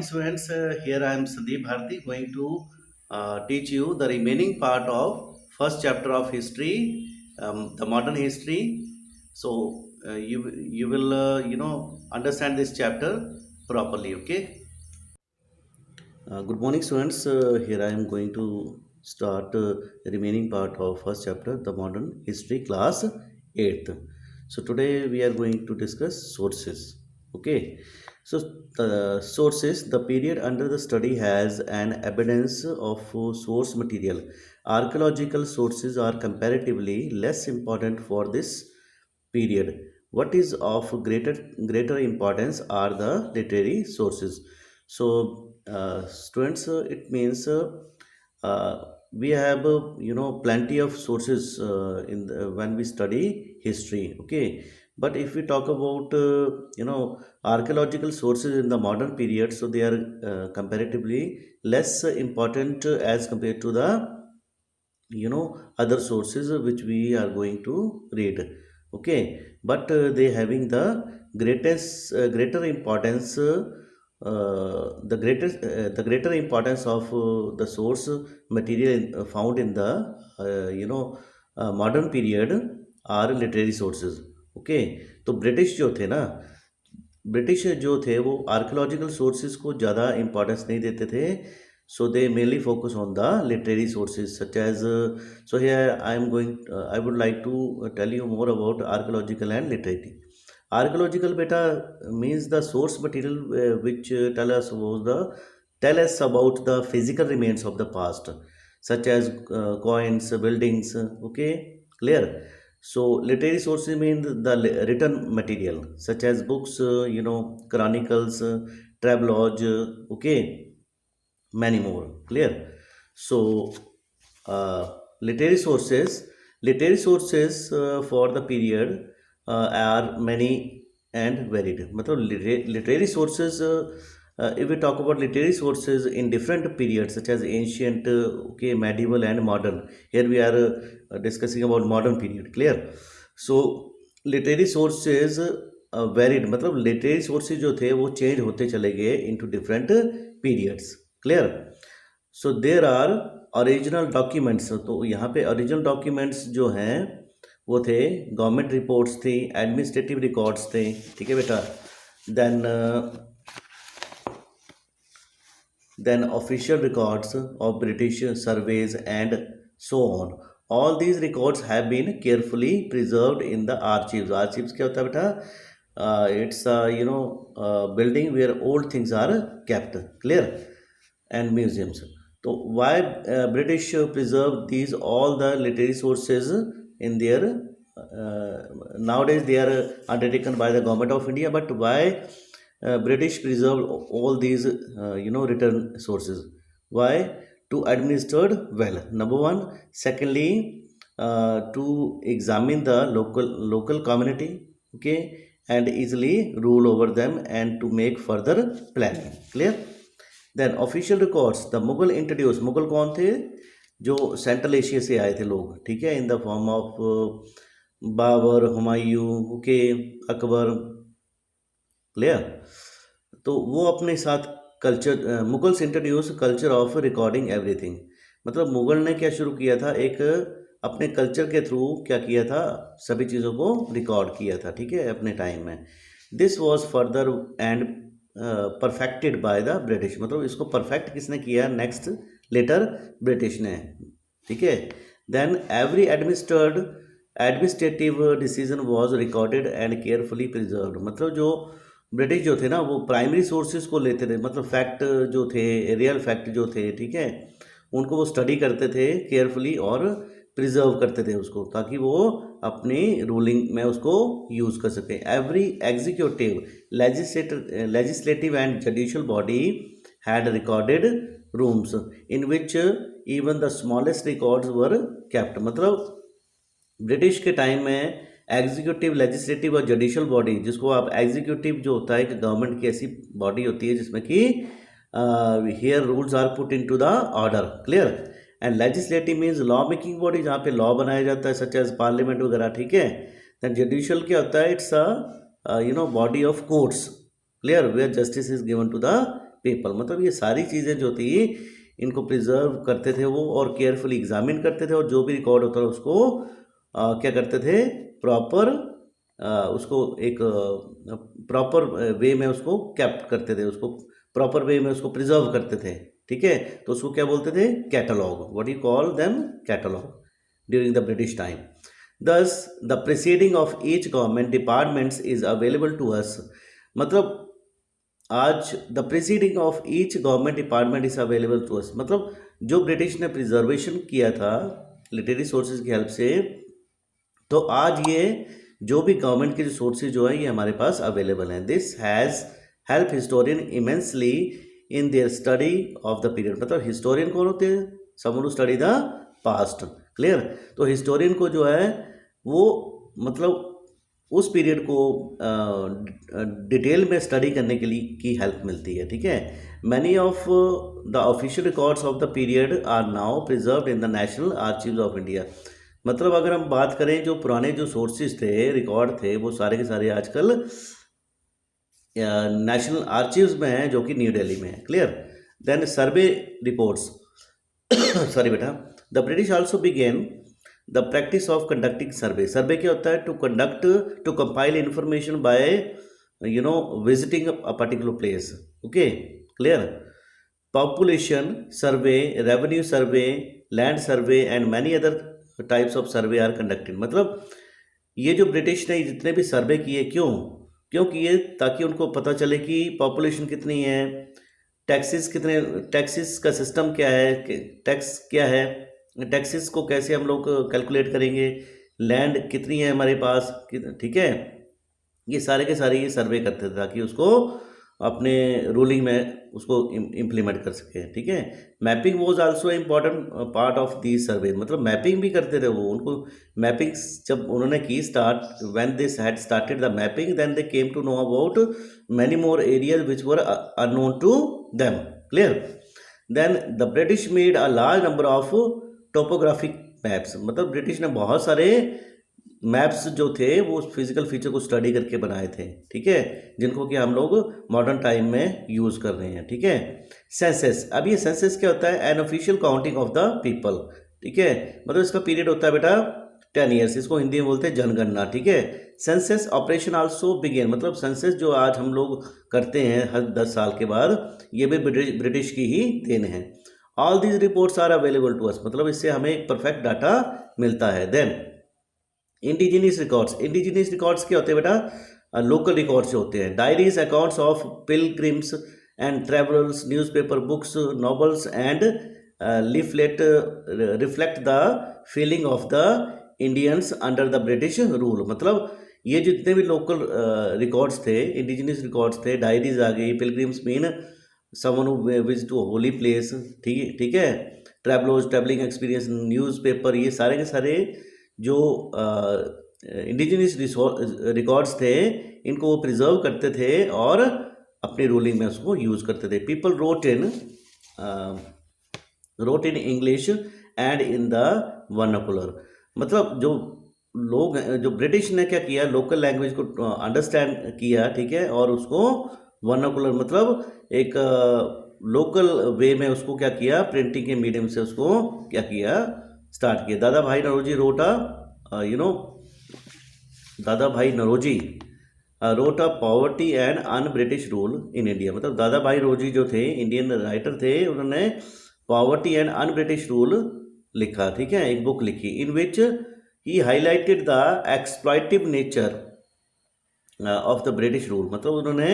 students. Here I am Sandeep Bharti going to teach you the remaining part of first chapter of history, the modern history. So you will understand this chapter properly. Okay. Good morning, students. Here I am going to start the remaining part of first chapter, the modern history, class 8th. So today we are going to discuss sources. Okay. So the sources, the period under the study has an abundance of source material. Archaeological sources are comparatively less important for this period. What is of greater importance are the literary sources. So students, it means we have plenty of sources when we study history. Okay, but if we talk about archaeological sources in the modern period, so they are comparatively less important as compared to the other sources which we are going to read. Okay, but they having the greater importance, the greater importance of the source material found in the modern period are literary sources. Okay, तो British जो थे ना, British जो थे वो archaeological sources को ज़्यादा importance नहीं देते थे. So they mainly focus on the literary sources such as so here I would like to tell you more about archaeological and literary. Archaeological beta means the source material which tell us about the physical remains of the past, such as coins, buildings. Okay, clear. So literary sources mean the written material such as books, chronicles, travelogue. Okay, many more. Clear. So literary sources for the period are many and varied. मतलब literary sources, if we talk about literary sources in different periods such as ancient, okay, medieval and modern. Here we are discussing about modern period. Clear. So literary sources varied, मतलब literary sources जो थे वो change होते चले गए into different periods. Clear. So there are original documents. तो यहाँ पे ओरिजिनल डॉक्यूमेंट्स जो हैं वो थे गवर्नमेंट रिपोर्ट्स थी, एडमिनिस्ट्रेटिव रिकॉर्ड्स थे. ठीक है बेटा. Then official records of British surveys and so on. All these records have been carefully preserved in the archives. Archives क्या होता है बेटा? It's building where old things are kept. Clear. And museums. So why British preserve these all the literary sources in their nowadays they are undertaken by the government of India, but why British preserve all these written sources? Why? To administered well, number one. Secondly, to examine the local community. Okay, and easily rule over them and to make further planning. Clear. Then official records. The Mughal introduce. Mughal कौन थे? जो central Asia से आए थे लोग. ठीक है, in the form of Babur, Humayun, okay, Akbar. Clear. तो वो अपने साथ culture, Mughals introduce culture of recording everything. मतलब मुगल ने क्या शुरू किया था? एक अपने कल्चर के थ्रू क्या किया था? सभी चीज़ों को रिकॉर्ड किया था. ठीक है, अपने टाइम में. This was further and perfected by the British. मतलब इसको परफेक्ट किसने किया? नेक्स्ट लेटर ब्रिटिश ने. ठीक है. Then every administrative decision was recorded and carefully preserved. मतलब जो ब्रिटिश जो थे ना वो प्राइमरी सोर्सेज को लेते थे, मतलब फैक्ट जो थे, रियल फैक्ट जो थे, ठीक है, उनको वो स्टडी करते थे केयरफुली और प्रिजर्व करते थे उसको, ताकि वो अपनी रूलिंग में उसको यूज़ कर सकें. Every executive, legislative and judicial body had recorded rooms in which even the smallest records were kept. मतलब ब्रिटिश के टाइम में एग्जीक्यूटिव, लेजिस्लेटिव और जुडिशियल बॉडी, जिसको आप एग्जीक्यूटिव जो होता है कि गवर्नमेंट की ऐसी बॉडी होती है जिसमें कि here rules are put into the order. Clear. And legislative means law making body, जहाँ पे लॉ बनाया जाता है सच एज पार्लियामेंट वगैरह. ठीक है. दैन जुडिशियल क्या होता है? It's a body of courts. Clear. Where justice is given to the people, मतलब ये सारी चीज़ें जो थी इनको प्रिजर्व करते थे वो, और केयरफुली एग्जामिन करते थे, और जो भी रिकॉर्ड होता था उसको क्या करते थे, प्रॉपर उसको एक प्रॉपर वे में उसको कैप्ट करते थे, उसको प्रॉपर वे में उसको प्रिजर्व करते थे, ठीक है। तो उसको क्या बोलते थे, catalogue, what you call them, catalogue, during the British time. Thus, the proceeding of each government departments is available to us. मतलब आज the proceeding of each government department is available to us, मतलब जो British ने preservation किया था literary sources की help से, तो आज ये जो भी गवर्नमेंट के जो सोर्सेज जो है ये हमारे पास अवेलेबल हैं। This has help historian immensely in their study of the period, मतलब हिस्टोरियन कौन होते हैं, someone who study the past, clear. तो हिस्टोरियन को जो है वो मतलब उस पीरियड को डिटेल में स्टडी करने के लिए की हेल्प मिलती है, ठीक है। Many of the official records of the period are now preserved in the National Archives of India. मतलब अगर हम बात करें जो पुराने जो सोर्सेज थे, रिकॉर्ड थे, वो सारे के सारे आजकल नेशनल आर्चीव्स में हैं, जो कि न्यू दिल्ली में है, clear. Then survey reports sorry बेटा, the British also began the practice of conducting survey. Survey क्या होता है, to compile information by visiting a particular place, okay, clear. Population survey, revenue survey, land survey and many other types of survey are conducted. मतलब ये जो British ने जितने भी सर्वे किए, क्यों किए, ताकि उनको पता चले कि पॉपुलेशन कितनी है, टैक्सेस कितने, टैक्सेस का सिस्टम क्या है, टैक्स क्या है, टैक्सेस को कैसे हम लोग कैलकुलेट करेंगे, लैंड कितनी है हमारे पास, ठीक है। ये सारे के सारे ये सर्वे करते थे ताकि उसको अपने रूलिंग में उसको इम्प्लीमेंट कर सके, ठीक है। Mapping was also important part of the survey, मतलब मैपिंग भी करते थे वो, उनको मैपिंग जब उन्होंने की start, when this had started the mapping, then they came to know about many more areas which were unknown to them, clear. Then the British made a large number of topographic maps, मतलब British ने बहुत सारे maps जो थे वो physical feature को study करके बनाए थे, ठीक है, जिनको कि हम लोग मॉडर्न टाइम में यूज़ कर रहे हैं, ठीक है। सेंसस, अब ये सेंसस क्या होता है, an official counting of the people, ठीक है, मतलब इसका पीरियड होता है बेटा 10 ईयर्स, इसको हिंदी में बोलते हैं जनगणना, ठीक है। सेंसस ऑपरेशन आल्सो बिगेन, मतलब सेंसस जो आज हम लोग करते हैं हर 10 साल के बाद, ये भी ब्रिटिश की ही देन है। All these reports are available to us, मतलब इससे हमें एक परफेक्ट डाटा मिलता है। Then indigenous records, indigenous records क्या होते हैं बेटा, लोकल रिकॉर्ड्स जो होते हैं। Diaries, accounts of pilgrims and travellers, newspaper, books, novels and leaflet reflect the feeling of the Indians under the British rule, मतलब ये जितने भी लोकल रिकॉर्ड्स थे, इंडिजीनियस रिकॉर्ड्स थे, डायरीज आ गई, pilgrims mean someone who visit to holy place, ठीक है, ट्रैवलर्स, ट्रैवलिंग एक्सपीरियंस, न्यूज़पेपर, ये सारे के सारे जो इंडिजिनियस रिकॉर्ड्स थे, इनको वो प्रिजर्व करते थे और अपनी रूलिंग में उसको यूज़ करते थे। People wrote in English and in the vernacular, मतलब जो लोग जो ब्रिटिश ने क्या किया, लोकल लैंग्वेज को अंडरस्टैंड किया, ठीक है, और उसको वर्नाकुलर मतलब एक लोकल वे में उसको क्या किया, प्रिंटिंग के मीडियम से उसको क्या किया, स्टार्ट किया। दादा भाई Naoroji wrote Dadabhai Naoroji wrote a poverty and un British rule in India, मतलब दादा भाई नौरोजी जो थे इंडियन राइटर थे, उन्होंने poverty and un British rule लिखा, ठीक है, एक बुक लिखी, in which he highlighted the exploitative nature of the British rule, मतलब उन्होंने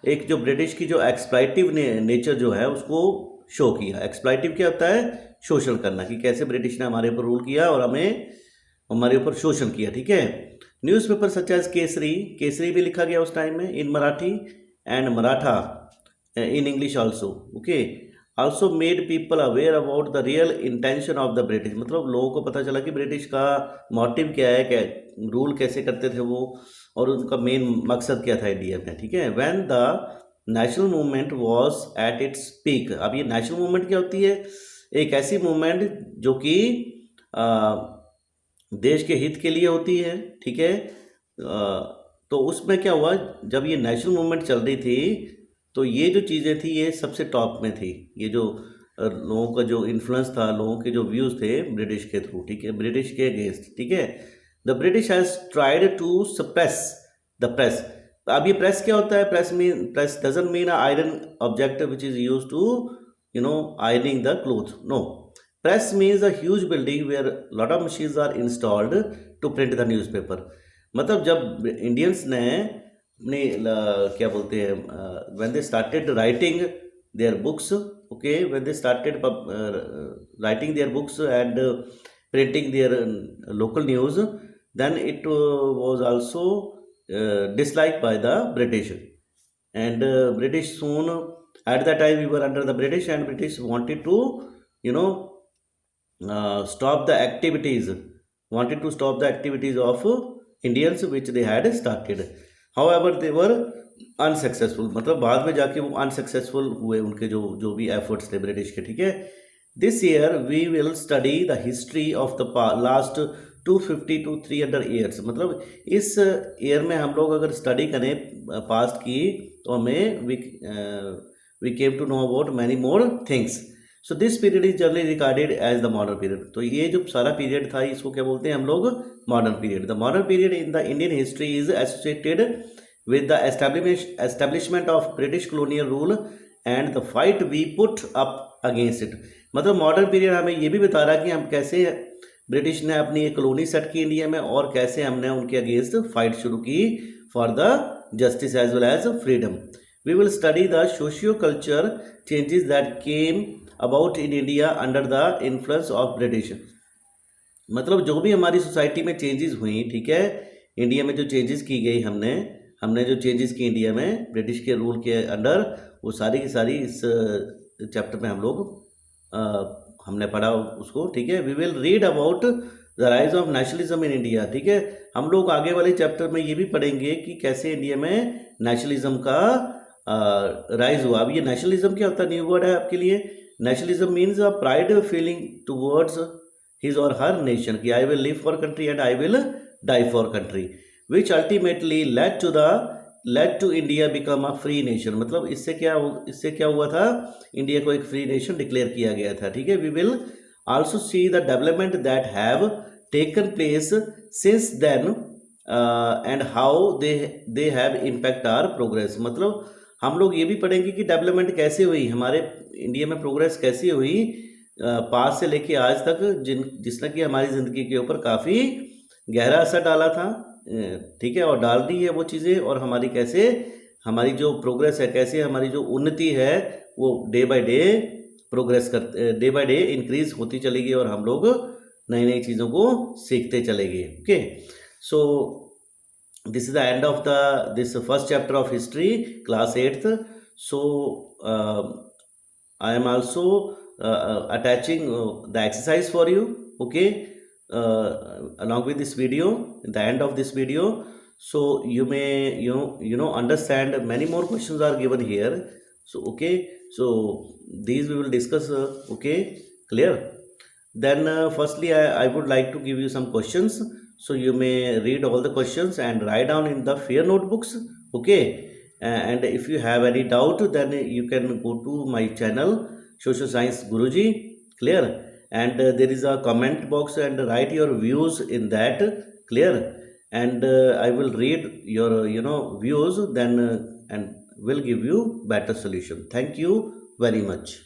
एक जो ब्रिटिश की जो एक्सप्लॉइटिव नेचर जो है उसको शो किया। एक्सप्लॉइटिव क्या होता है, शोषण करना, कि कैसे ब्रिटिश ने हमारे ऊपर रूल किया और हमारे ऊपर शोषण किया, ठीक है। Newspaper such as Kesari, Kesari भी लिखा गया उस टाइम में in Marathi and Maratha in English also, okay. Also made people aware about the real intention of the British, मतलब लोगों को पता चला कि ब्रिटिश का मोटिव क्या है, क्या रूल कैसे करते थे वो, और उनका मेन मकसद क्या था इंडिया में, ठीक है। When the national movement was at its peak, अब ये नेशनल मूवमेंट क्या होती है, एक ऐसी मूवमेंट जो कि देश के हित के लिए होती है, ठीक है। तो उसमें क्या हुआ, जब ये नेशनल मूवमेंट चल रही थी तो ये जो चीज़ें थी ये सबसे टॉप में थी, ये जो लोगों का जो इन्फ्लुएंस था, लोगों के जो व्यूज़ थे ब्रिटिश के थ्रू, ठीक है, ब्रिटिश के अगेंस्ट, ठीक है। The British has tried to suppress the press. अब ये प्रेस क्या होता है? Press doesn't mean a iron object which is use to ironing the clothes. No, press means a huge building where lot of machines are installed to print the newspaper. मतलब जब Indians ने अपने क्या बोलते हैं, when they started writing their books, okay, when they started writing their books and printing their local news, then it was also disliked by the British. And British soon, at that time we were under the British, and British wanted to you know stop the activities, of Indians which they had started. However, they were unsuccessful, मतलब बाद में जाके वो unsuccessful हुए उनके जो जो भी एफर्ट्स थे ब्रिटिश के, ठीक है। This year we will study the history of the last 250 to 300 years. मतलब इस ईयर में हम लोग अगर स्टडी करें पास्ट की, तो हमें we came to know about many more things. So this period is generally recorded as the modern period. तो ये जो सारा पीरियड था इसको क्या बोलते हैं हम लोग? Modern period. The modern period in the Indian history is associated with the establishment of British colonial rule and the fight we put up against it। मतलब मॉडर्न पीरियड हमें ये भी बता रहा है कि हम कैसे ब्रिटिश ने अपनी एक कॉलोनी सेट की इंडिया में, और कैसे हमने उनके अगेंस्ट फाइट शुरू की for the justice as well as freedom. We will study the socio culture changes that came about in India under the influence of British. मतलब जो भी हमारी सोसाइटी में चेंजेस हुई, ठीक है, इंडिया में जो चेंजेस की गई, हमने जो चेंजेस की इंडिया में ब्रिटिश के रूल के अंडर, वो सारी की सारी इस चैप्टर में हम लोग हमने पढ़ा उसको, ठीक है। We will read about the rise of nationalism in India, ठीक है। हम लोग आगे वाले चैप्टर में ये भी पढ़ेंगे कि कैसे इंडिया में नेशनलिज्म का राइज हुआ। अब ये नेशनलिज्म क्या होता है? न्यू वर्ड है आपके लिए। Nationalism means a pride feeling towards his और हर नेशन, कि I will live for country and I will die for country, which ultimately led to India become a free nation। मतलब इससे क्या हुआ था? इंडिया को एक फ्री नेशन डिक्लेयर किया गया था, ठीक है। We will also see the development that have taken place since then and how they have impact our progress। मतलब हम लोग ये भी पढ़ेंगे कि डेवलपमेंट कैसे हुई, हमारे इंडिया में प्रोग्रेस कैसे हुई पास से लेके आज तक, जिसने कि हमारी ज़िंदगी के ऊपर काफ़ी गहरा असर डाला था, ठीक है, और डाल दी है वो चीज़ें, और हमारी जो प्रोग्रेस है, कैसे हमारी जो उन्नति है वो day by day progress day by day increase होती चलेगी, और हम लोग नई नई चीज़ों को सीखते चलेंगे। Okay, so this is the end of this first chapter of history, class 8th। So I am also attaching the exercise for you, okay, along with this video, in the end of this video, so you may understand many more questions are given here. So okay, so these we will discuss, okay, clear? Then firstly I would like to give you some questions, so you may read all the questions and write down in the fair notebooks, okay. And if you have any doubt, then you can go to my channel Social Science Guruji, clear? And there is a comment box, and write your views in that, clear? And I will read your views, then and will give you better solution. Thank you very much.